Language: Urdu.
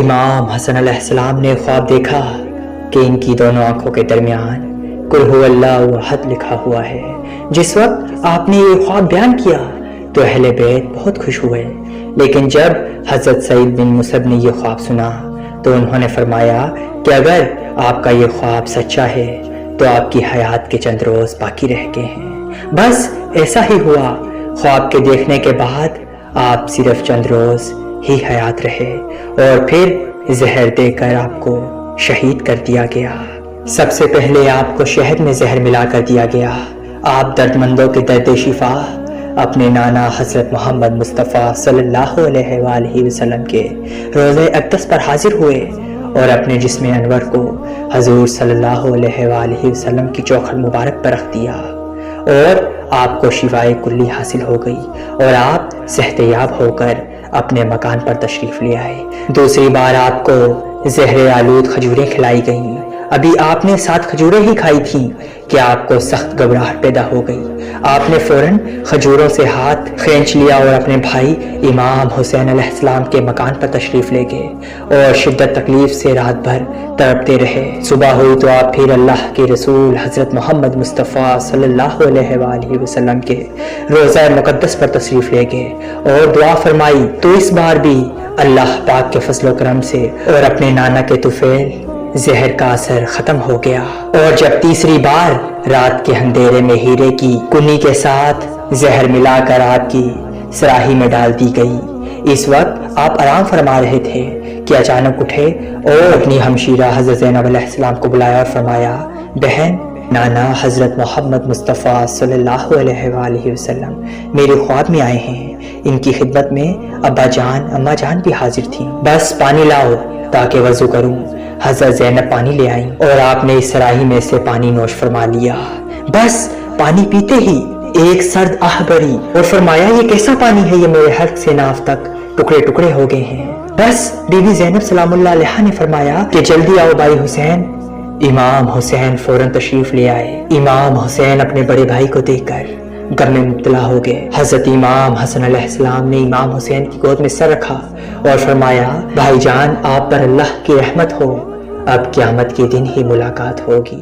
امام حسن علیہ السلام نے خواب دیکھا کہ ان کی دونوں آنکھوں کے درمیان قل هو اللہ احد لکھا ہوا ہے۔ جس وقت آپ نے یہ خواب بیان کیا تو اہل بیت بہت خوش ہوئے، لیکن جب حضرت سعید بن مصعب نے یہ خواب سنا تو انہوں نے فرمایا کہ اگر آپ کا یہ خواب سچا ہے تو آپ کی حیات کے چند روز باقی رہ گئے ہیں۔ بس ایسا ہی ہوا، خواب کے دیکھنے کے بعد آپ صرف چند روز ہی حیات رہے اور پھر زہر دے کر آپ کو شہید کر دیا گیا۔ سب سے پہلے آپ کو شہد میں زہر ملا کر دیا گیا۔ آپ درد مندوں کے درد شفا اپنے نانا حضرت محمد مصطفیٰ صلی اللہ علیہ وآلہ وسلم کے روضہ اقدس پر حاضر ہوئے اور اپنے جسم انور کو حضور صلی اللہ علیہ وآلہ وسلم کی چوکھٹ مبارک پر رکھ دیا اور آپ کو شفائے کلی حاصل ہو گئی اور آپ صحت یاب ہو کر اپنے مکان پر تشریف لے آئے۔ دوسری بار آپ کو زہر آلود کھجوریں کھلائی گئیں۔ ابھی آپ نے 7 کھجوریں ہی کھائی تھیں کہ آپ کو سخت گھبراہٹ پیدا ہو گئی۔ آپ نے فوراً کھجوروں سے ہاتھ کھینچ لیا اور اپنے بھائی امام حسین علیہ السلام کے مکان پر تشریف لے گئے اور شدت تکلیف سے رات بھر تڑپتے رہے۔ صبح ہوئی تو آپ پھر اللہ کے رسول حضرت محمد مصطفیٰ صلی اللہ علیہ وآلہ وسلم کے روضہ مقدس پر تشریف لے گئے اور دعا فرمائی تو اس بار بھی اللہ پاک کے فضل و کرم سے اور اپنے نانا کے طفیل زہر کا اثر ختم ہو گیا۔ اور جب تیسری بار رات کے اندھیرے میں ہیرے کی کنی کے ساتھ زہر ملا کر آپ کی سراہی میں ڈال دی گئی، اس وقت آپ آرام فرما رہے تھے کہ اچانک اٹھے اور اپنی ہمشیرہ حضرت زینب علیہ السلام کو بلایا اور فرمایا، بہن، نانا حضرت محمد مصطفیٰ صلی اللہ علیہ وآلہ وسلم میرے خواب میں آئے ہیں۔ ان کی خدمت میں ابا جان اماں جان بھی حاضر تھیں، بس پانی لاؤ تاکہ وضو کروں۔ حضرت زینب پانی لے آئیں اور آپ نے اس سراہی میں سے پانی نوش فرما لیا۔ بس پانی پیتے ہی ایک سرد آہ بھری اور فرمایا، یہ کیسا پانی ہے، یہ میرے حلق سے ناف تک ٹکڑے ٹکڑے ہو گئے ہیں۔ بس بی بی زینب سلام اللہ علیہا نے فرمایا کہ جلدی آؤ بھائی حسین۔ امام حسین فوراً تشریف لے آئے۔ امام حسین اپنے بڑے بھائی کو دیکھ کر غم میں مبتلا ہو گئے۔ حضرت امام حسن علیہ السلام نے امام حسین کی گود میں سر رکھا اور فرمایا، بھائی جان، آپ پر اللہ کی رحمت ہو، اب قیامت کے دن ہی ملاقات ہوگی۔